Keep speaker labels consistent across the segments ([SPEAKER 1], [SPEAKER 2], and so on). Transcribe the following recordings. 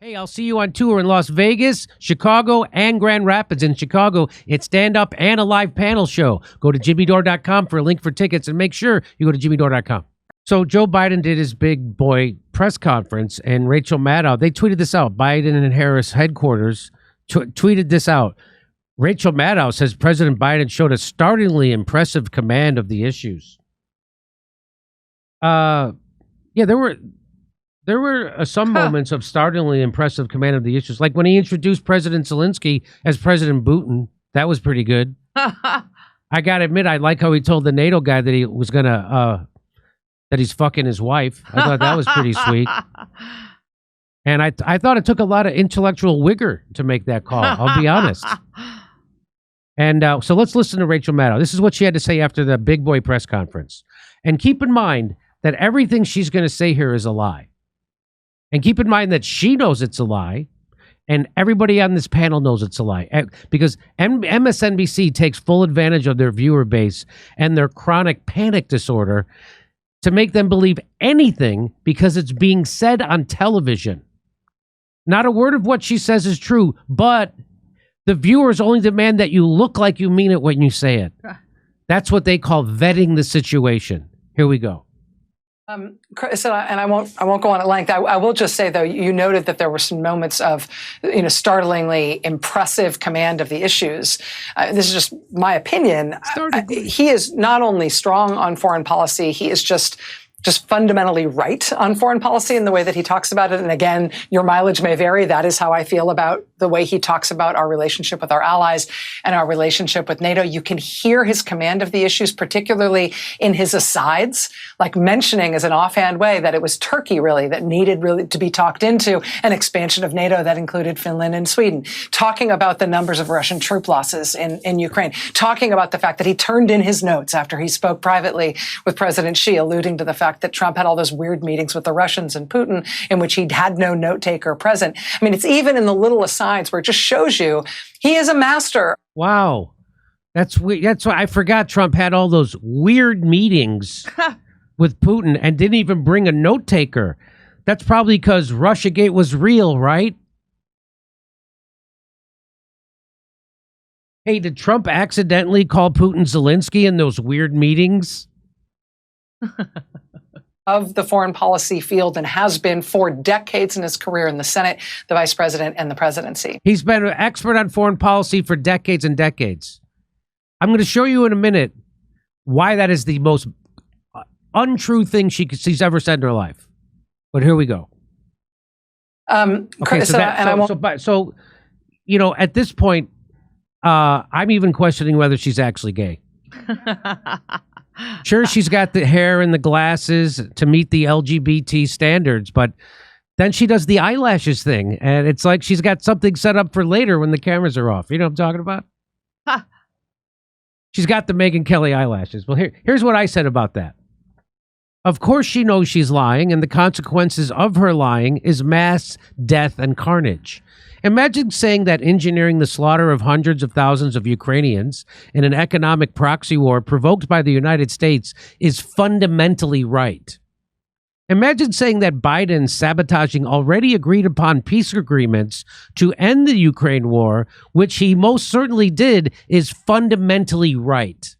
[SPEAKER 1] Hey, I'll see you on tour in Las Vegas, Chicago, and Grand Rapids. In Chicago, it's stand-up and a live panel show. Go to jimmydore.com for a link for tickets, and make sure you go to jimmydore.com. So Joe Biden did his big boy press conference, and Rachel Maddow, they tweeted this out. Biden and Harris headquarters tweeted this out. Rachel Maddow says President Biden showed a startlingly impressive command of the issues. Yeah, there were some moments of startlingly impressive command of the issues, like when he introduced President Zelensky as President Putin. That was pretty good. I gotta admit, I like how he told the NATO guy that he was gonna that he's fucking his wife. I thought that was pretty sweet. And I thought it took a lot of intellectual vigor to make that call. I'll be honest. And so let's listen to Rachel Maddow. This is what she had to say after the big boy press conference. And keep in mind that everything she's going to say here is a lie. And keep in mind that she knows it's a lie, and everybody on this panel knows it's a lie, because MSNBC takes full advantage of their viewer base and their chronic panic disorder to make them believe anything because it's being said on television. Not a word of what she says is true, but the viewers only demand that you look like you mean it when you say it. That's what they call vetting the situation. Here we go.
[SPEAKER 2] Chris, and I won't go on at length. I will just say, though, you noted that there were some moments of, startlingly impressive command of the issues. This is just my opinion. He is not only strong on foreign policy, he is just fundamentally right on foreign policy in the way that he talks about it. And again, your mileage may vary. That is how I feel about the way he talks about our relationship with our allies and our relationship with NATO. You can hear his command of the issues, particularly in his asides, like mentioning as an offhand way that it was Turkey really that needed really to be talked into an expansion of NATO that included Finland and Sweden, talking about the numbers of Russian troop losses in Ukraine, talking about the fact that he turned in his notes after he spoke privately with President Xi, alluding to the fact that Trump had all those weird meetings with the Russians and Putin in which he had no note taker present. I mean, it's even in the little asides where it just shows you he is a master.
[SPEAKER 1] Wow. That's weird. That's why I forgot Trump had all those weird meetings with Putin and didn't even bring a note taker. That's probably because Russiagate was real, right? Hey, did Trump accidentally call Putin Zelensky in those weird meetings?
[SPEAKER 2] Of the foreign policy field and has been for decades in his career in the Senate, the vice president, and the presidency.
[SPEAKER 1] He's been an expert on foreign policy for decades and decades. I'm going to show you in a minute why that is the most untrue thing she's ever said in her life. But here we go.
[SPEAKER 2] Okay,
[SPEAKER 1] so at this point, I'm even questioning whether she's actually gay. Sure, she's got the hair and the glasses to meet the LGBT standards, but then she does the eyelashes thing, and it's like she's got something set up for later when the cameras are off. You know what I'm talking about? Huh. She's got the Megyn Kelly eyelashes. Well, here's what I said about that. Of course she knows she's lying, and the consequences of her lying is mass death and carnage. Imagine saying that engineering the slaughter of hundreds of thousands of Ukrainians in an economic proxy war provoked by the United States is fundamentally right. Imagine saying that Biden sabotaging already agreed upon peace agreements to end the Ukraine war, which he most certainly did, is fundamentally right.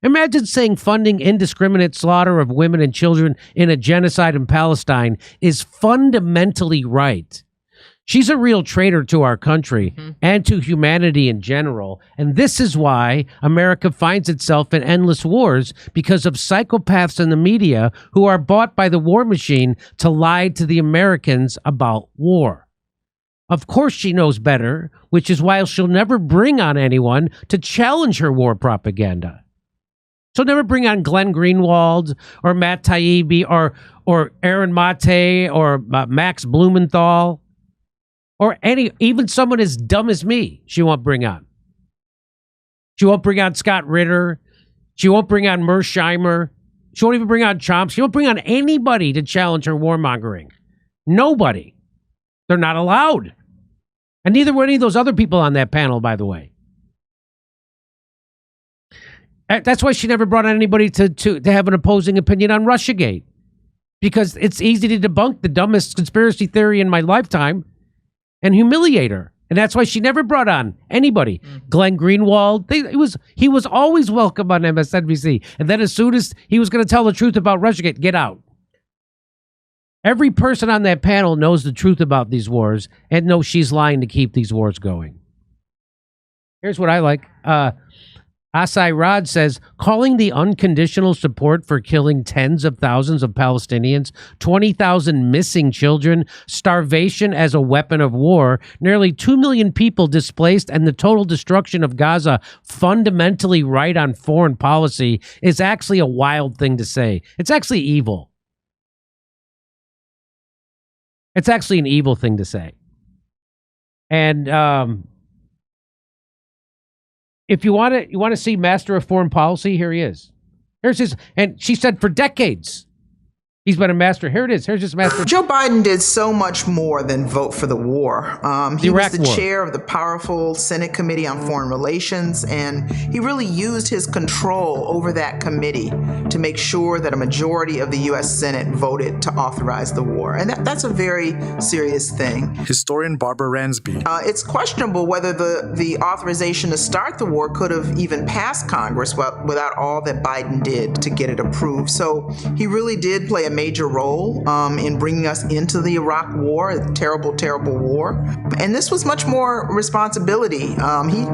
[SPEAKER 1] Imagine saying funding indiscriminate slaughter of women and children in a genocide in Palestine is fundamentally right. She's a real traitor to our country and to humanity in general. And this is why America finds itself in endless wars, because of psychopaths in the media who are bought by the war machine to lie to the Americans about war. Of course she knows better, which is why she'll never bring on anyone to challenge her war propaganda. She'll never bring on Glenn Greenwald or Matt Taibbi or Aaron Mate or Max Blumenthal. Or even someone as dumb as me, she won't bring on. She won't bring on Scott Ritter. She won't bring on Mersheimer. She won't even bring on Chomsky. She won't bring on anybody to challenge her warmongering. Nobody. They're not allowed. And neither were any of those other people on that panel, by the way. That's why she never brought on anybody to have an opposing opinion on Russiagate. Because it's easy to debunk the dumbest conspiracy theory in my lifetime. and humiliate her. And that's why she never brought on anybody. Glenn Greenwald, he was always welcome on MSNBC. And then as soon as he was going to tell the truth about Russiagate, get out. Every person on that panel knows the truth about these wars and knows she's lying to keep these wars going. Here's what I like. Asai Rod says, calling the unconditional support for killing tens of thousands of Palestinians, 20,000 missing children, starvation as a weapon of war, nearly 2 million people displaced, and the total destruction of Gaza fundamentally right on foreign policy is actually a wild thing to say. It's actually evil. It's actually an evil thing to say. And if you want to see master of foreign policy, here he is. Here's his, and she said for decades he's been a master. Here it is. Here's his master.
[SPEAKER 3] Joe Biden did so much more than vote for the war. He was the chair of the powerful Senate Committee on Foreign Relations, and he really used his control over that committee to make sure that a majority of the U.S. Senate voted to authorize the war. And that's a very serious thing.
[SPEAKER 4] Historian Barbara Ransby.
[SPEAKER 3] It's questionable whether the authorization to start the war could have even passed Congress without all that Biden did to get it approved. So he really did play a major role in bringing us into the Iraq War, a terrible, terrible war. And this was much more responsibility.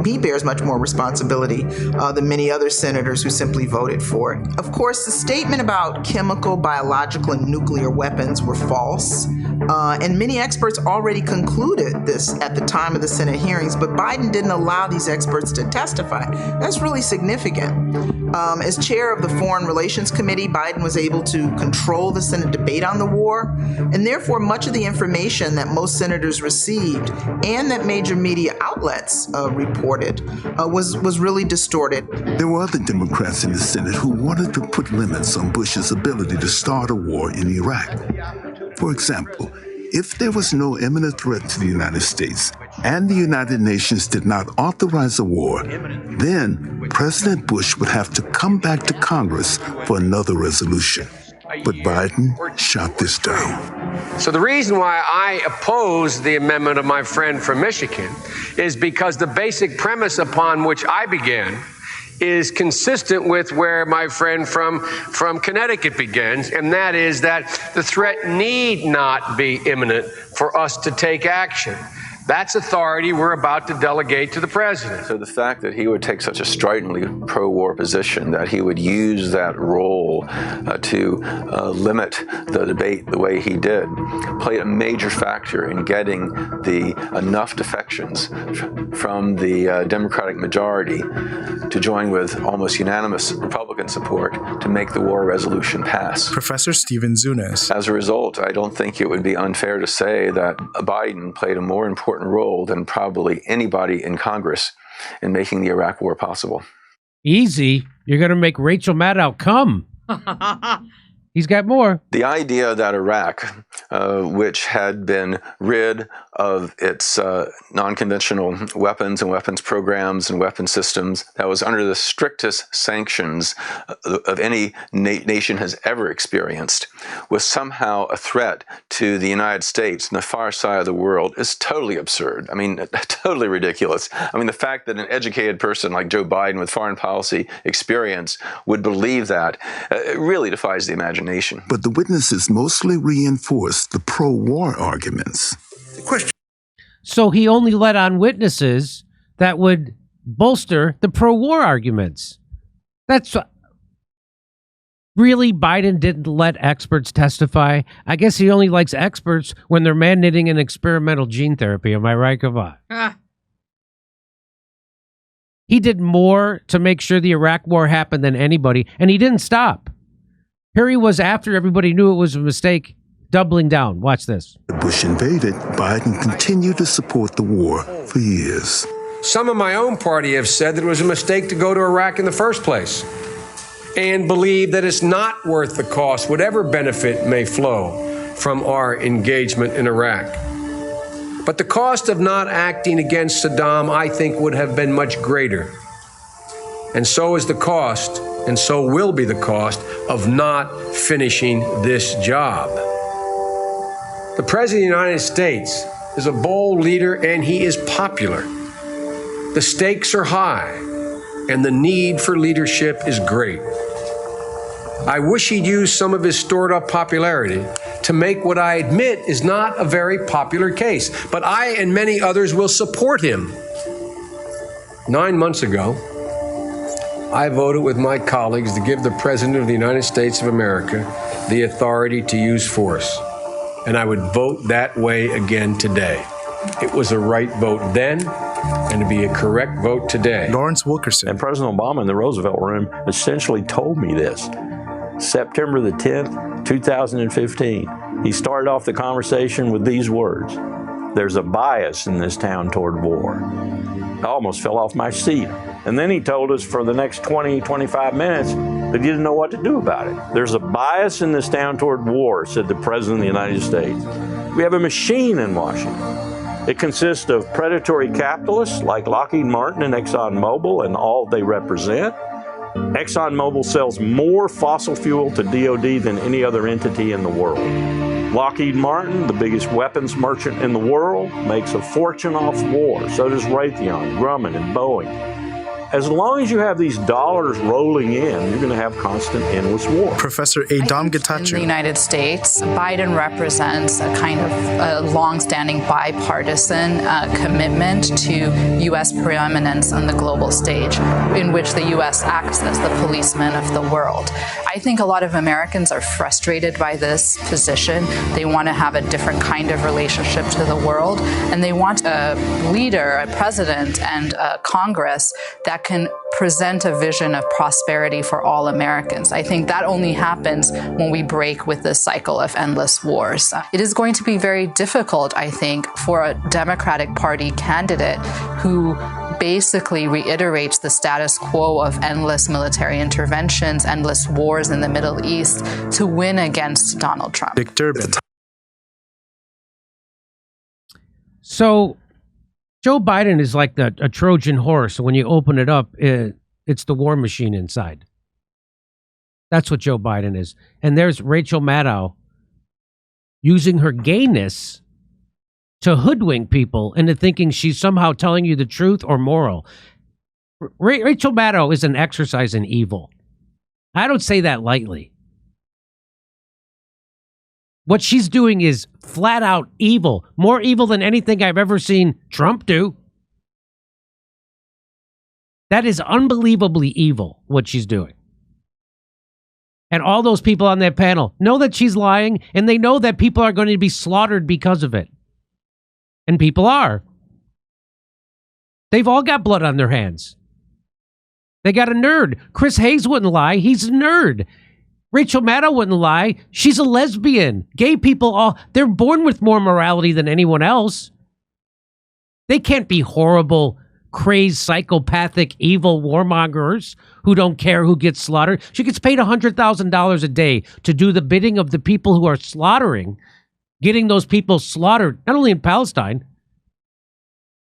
[SPEAKER 3] He bears much more responsibility than many other senators who simply voted for it. Of course, the statement about chemical, biological, and nuclear weapons were false. And many experts already concluded this at the time of the Senate hearings, but Biden didn't allow these experts to testify. That's really significant. As chair of the Foreign Relations Committee, Biden was able to control the Senate debate on the war, and therefore much of the information that most senators received and that major media outlets reported was really distorted.
[SPEAKER 5] There were other Democrats in the Senate who wanted to put limits on Bush's ability to start a war in Iraq. For example, if there was no imminent threat to the United States and the United Nations did not authorize a war, then President Bush would have to come back to Congress for another resolution. But Biden shot this down.
[SPEAKER 6] So the reason why I oppose the amendment of my friend from Michigan is because the basic premise upon which I began is consistent with where my friend from Connecticut begins, and that is that the threat need not be imminent for us to take action. That's authority we're about to delegate to the president.
[SPEAKER 7] So the fact that he would take such a stridently pro-war position, that he would use that role to limit the debate the way he did, played a major factor in getting enough defections from the Democratic majority to join with almost unanimous Republican support to make the war resolution pass.
[SPEAKER 4] Professor Stephen Zunas.
[SPEAKER 7] As a result, I don't think it would be unfair to say that Biden played a more important role than probably anybody in Congress in making the Iraq War possible.
[SPEAKER 1] Easy. You're going to make Rachel Maddow come. He's got more.
[SPEAKER 7] The idea that Iraq, which had been rid of its non-conventional weapons and weapons programs and weapon systems, that was under the strictest sanctions of any nation has ever experienced, was somehow a threat to the United States and the far side of the world is totally absurd. I mean, totally ridiculous. I mean, the fact that an educated person like Joe Biden with foreign policy experience would believe that it really defies the imagination.
[SPEAKER 5] But the witnesses mostly reinforced the pro-war arguments.
[SPEAKER 1] So he only let on witnesses that would bolster the pro-war arguments. That's really, Biden didn't let experts testify. I guess he only likes experts when they're mandating an experimental gene therapy. Am I right? Come on. He did more to make sure the Iraq war happened than anybody, and he didn't stop. Here he was after everybody knew it was a mistake, doubling down. Watch this.
[SPEAKER 5] Bush invaded, Biden continued to support the war for years.
[SPEAKER 6] Some of my own party have said that it was a mistake to go to Iraq in the first place and believe that it's not worth the cost, whatever benefit may flow from our engagement in Iraq. But the cost of not acting against Saddam, I think, would have been much greater. And so is the cost, and so will be the cost, of not finishing this job. The President of the United States is a bold leader, and he is popular. The stakes are high, and the need for leadership is great. I wish he'd use some of his stored up popularity to make what I admit is not a very popular case, but I and many others will support him. 9 months ago, I voted with my colleagues to give the President of the United States of America the authority to use force, and I would vote that way again today. It was a right vote then, and to be a correct vote today.
[SPEAKER 4] Lawrence Wilkerson.
[SPEAKER 8] And President Obama in the Roosevelt Room essentially told me this. September the 10th, 2015, he started off the conversation with these words: "There's a bias in this town toward war." I almost fell off my seat. And then he told us for the next 20, 25 minutes that he didn't know what to do about it. "There's a bias in this town toward war," said the President of the United States. "We have a machine in Washington. It consists of predatory capitalists like Lockheed Martin and ExxonMobil and all they represent. ExxonMobil sells more fossil fuel to DOD than any other entity in the world. Lockheed Martin, the biggest weapons merchant in the world, makes a fortune off war. So does Raytheon, Grumman, and Boeing. As long as you have these dollars rolling in, you're going to have constant, endless war."
[SPEAKER 4] Professor Adam
[SPEAKER 9] In the
[SPEAKER 4] Getachew.
[SPEAKER 9] United States, Biden represents a kind of long-standing bipartisan commitment to U.S. preeminence on the global stage, in which the U.S. acts as the policeman of the world. I think a lot of Americans are frustrated by this position. They want to have a different kind of relationship to the world, and they want a leader, a president, and a Congress that can present a vision of prosperity for all Americans. I think that only happens when we break with this cycle of endless wars. It is going to be very difficult, I think, for a Democratic Party candidate who basically reiterates the status quo of endless military interventions, endless wars in the Middle East, to win against Donald Trump.
[SPEAKER 4] Dick Durbin.
[SPEAKER 1] So Joe Biden is like a Trojan horse. When you open it up, it's the war machine inside. That's what Joe Biden is. And there's Rachel Maddow using her gayness to hoodwink people into thinking she's somehow telling you the truth or moral. Rachel Maddow is an exercise in evil. I don't say that lightly. What she's doing is flat out evil, more evil than anything I've ever seen Trump do. That is unbelievably evil, what she's doing. And all those people on that panel know that she's lying, and they know that people are going to be slaughtered because of it. And people are. They've all got blood on their hands. They got a nerd. Chris Hayes wouldn't lie. He's a nerd. Rachel Maddow wouldn't lie. She's a lesbian. Gay people, they're born with more morality than anyone else. They can't be horrible, crazed, psychopathic, evil warmongers who don't care who gets slaughtered. She gets paid $100,000 a day to do the bidding of the people who are slaughtering, getting those people slaughtered, not only in Palestine,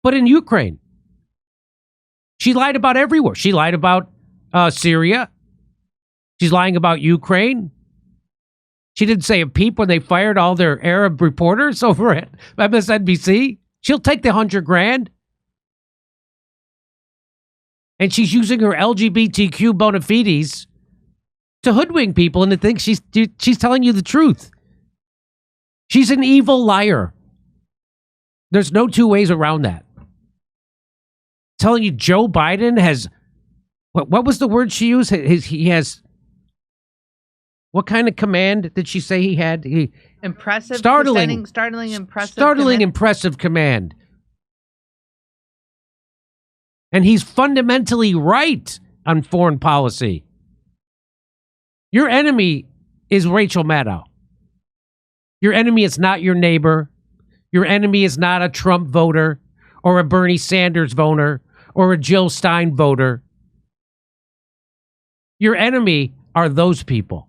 [SPEAKER 1] but in Ukraine. She lied about everywhere. She lied about Syria. She's lying about Ukraine. She didn't say a peep when they fired all their Arab reporters over at MSNBC. She'll take the $100,000. And she's using her LGBTQ bona fides to hoodwink people and to think she's telling you the truth. She's an evil liar. There's no two ways around that. Telling you Joe Biden has, what was the word she used? He has, what kind of command did she say he had?
[SPEAKER 10] Impressive,
[SPEAKER 1] startling, impressive command. And he's fundamentally right on foreign policy. Your enemy is Rachel Maddow. Your enemy is not your neighbor. Your enemy is not a Trump voter or a Bernie Sanders voter or a Jill Stein voter. Your enemy are those people.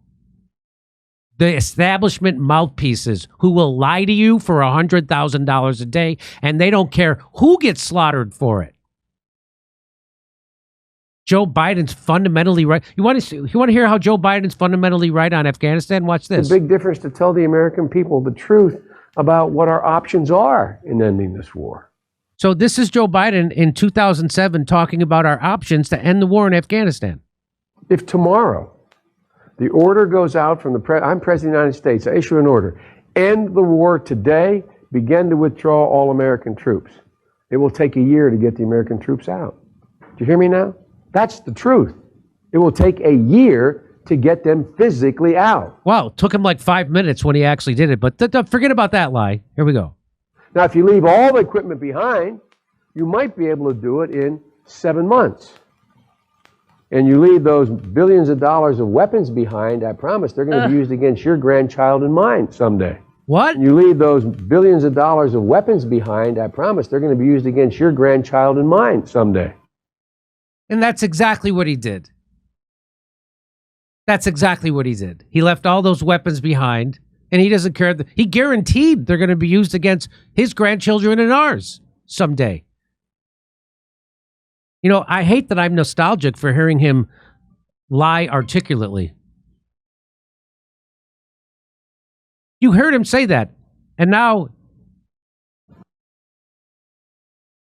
[SPEAKER 1] The establishment mouthpieces who will lie to you for $100,000 a day, and they don't care who gets slaughtered for it. Joe Biden's fundamentally right. You want to hear how Joe Biden's fundamentally right on Afghanistan? Watch this.
[SPEAKER 11] It's a big difference to tell the American people the truth
[SPEAKER 10] about what our options are in ending this war.
[SPEAKER 1] So this is Joe Biden in 2007 talking about our options to end the war in Afghanistan.
[SPEAKER 10] If tomorrow the order goes out from I'm President of the United States, I issue an order, end the war today, begin to withdraw all American troops. It will take a year to get the American troops out. Do you hear me now? That's the truth. It will take a year to get them physically out.
[SPEAKER 1] Wow, it took him like 5 minutes when he actually did it, but forget about that lie. Here we go.
[SPEAKER 10] Now, if you leave all the equipment behind, you might be able to do it in 7 months. And you leave those billions of dollars of weapons behind, I promise they're going to be used against your grandchild and mine someday.
[SPEAKER 1] What?
[SPEAKER 10] And you leave those billions of dollars of weapons behind, I promise they're going to be used against your grandchild and mine someday.
[SPEAKER 1] And that's exactly what he did. That's exactly what he did. He left all those weapons behind, and he doesn't care. He guaranteed they're going to be used against his grandchildren and ours someday. You know, I hate that I'm nostalgic for hearing him lie articulately. You heard him say that, and now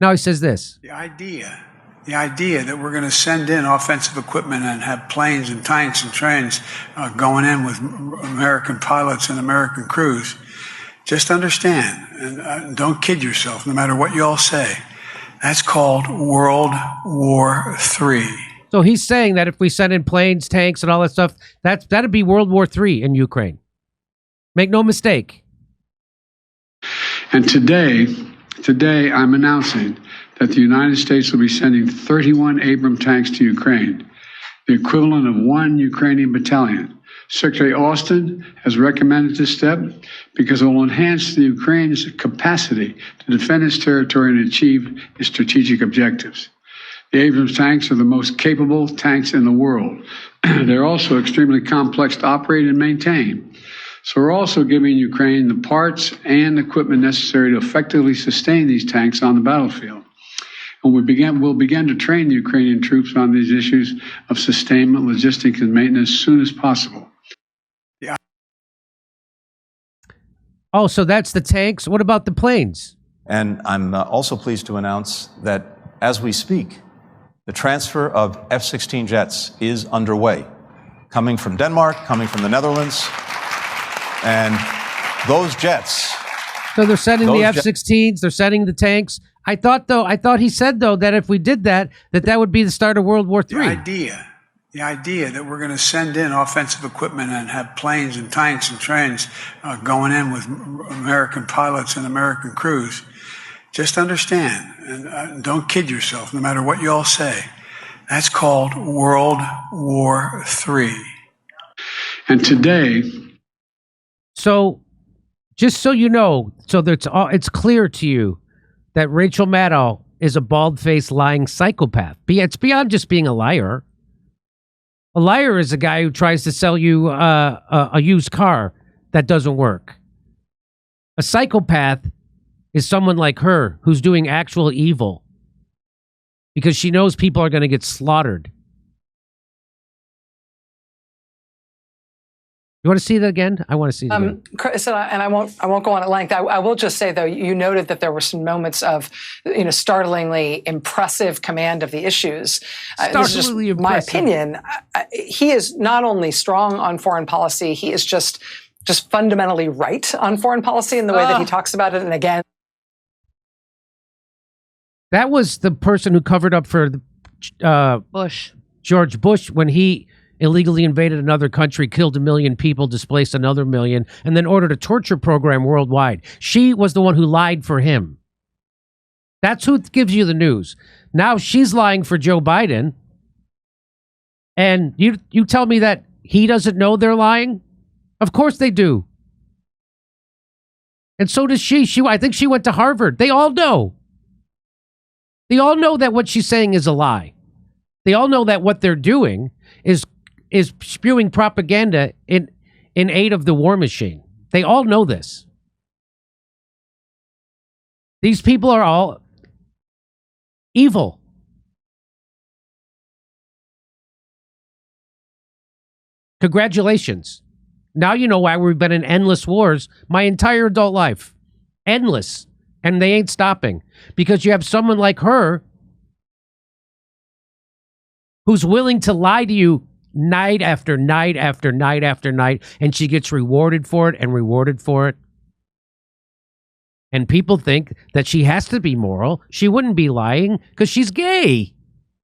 [SPEAKER 1] he says this.
[SPEAKER 11] The idea that we're going to send in offensive equipment and have planes and tanks and trains going in with American pilots and American crews, just understand, and don't kid yourself, no matter what you all say, that's called World War III.
[SPEAKER 1] So he's saying that if we send in planes, tanks, and all that stuff, that'd be World War III in Ukraine. Make no mistake.
[SPEAKER 11] And today I'm announcing that the United States will be sending 31 Abrams tanks to Ukraine, the equivalent of 1 Ukrainian battalion. Secretary Austin has recommended this step because it will enhance the Ukraine's capacity to defend its territory and achieve its strategic objectives. The Abrams tanks are the most capable tanks in the world. They're also extremely complex to operate and maintain. So we're also giving Ukraine the parts and equipment necessary to effectively sustain these tanks on the battlefield. And we'll begin to train the Ukrainian troops on these issues of sustainment, logistics, and maintenance as soon as possible.
[SPEAKER 1] Oh, so that's the tanks. What about the planes?
[SPEAKER 12] And I'm also pleased to announce that as we speak, the transfer of F-16 jets is underway, coming from Denmark, coming from the Netherlands, and those jets.
[SPEAKER 1] So they're sending the F-16s, they're sending the tanks. I thought he said, though, that if we did that would be the start of World War III.
[SPEAKER 11] The idea that we're going to send in offensive equipment and have planes and tanks and trains going in with American pilots and American crews, just understand, and don't kid yourself, no matter what you all say, that's called World War III. And today...
[SPEAKER 1] So, just so you know, so that it's clear to you that Rachel Maddow is a bald-faced lying psychopath. It's beyond just being a liar. A liar is a guy who tries to sell you a used car that doesn't work. A psychopath is someone like her who's doing actual evil because she knows people are going to get slaughtered. You want to see that again? I want to see that again.
[SPEAKER 2] Chris, and I won't go on at length. I will just say, though, you noted that there were some moments of, startlingly impressive command of the issues. This is just my opinion. He is not only strong on foreign policy, he is just fundamentally right on foreign policy in the way that he talks about it. And again,
[SPEAKER 1] that was the person who covered up for George Bush when he illegally invaded another country, killed 1 million people, displaced another 1 million, and then ordered a torture program worldwide. She was the one who lied for him. That's who gives you the news. Now she's lying for Joe Biden, and you tell me that he doesn't know they're lying? Of course they do. And so does she. I think she went to Harvard. They all know. They all know that what she's saying is a lie. They all know that what they're doing is spewing propaganda in aid of the war machine. They all know this. These people are all evil. Congratulations. Now you know why we've been in endless wars my entire adult life. Endless. And they ain't stopping. Because you have someone like her who's willing to lie to you night after night after night after night, and she gets rewarded for it and rewarded for it. And people think that she has to be moral. She wouldn't be lying because she's gay.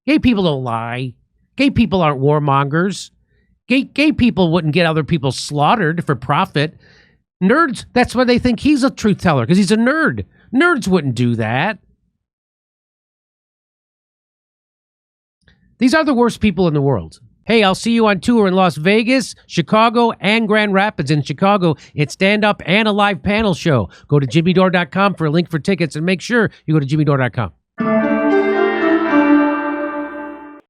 [SPEAKER 1] Gay people don't lie. Gay people aren't warmongers. Gay people wouldn't get other people slaughtered for profit. Nerds, that's why they think he's a truth teller, because he's a nerd. Nerds wouldn't do that. These are the worst people in the world. Hey, I'll see you on tour in Las Vegas, Chicago, and Grand Rapids. In Chicago, it's stand-up and a live panel show. Go to jimmydore.com for a link for tickets, and make sure you go to jimmydore.com.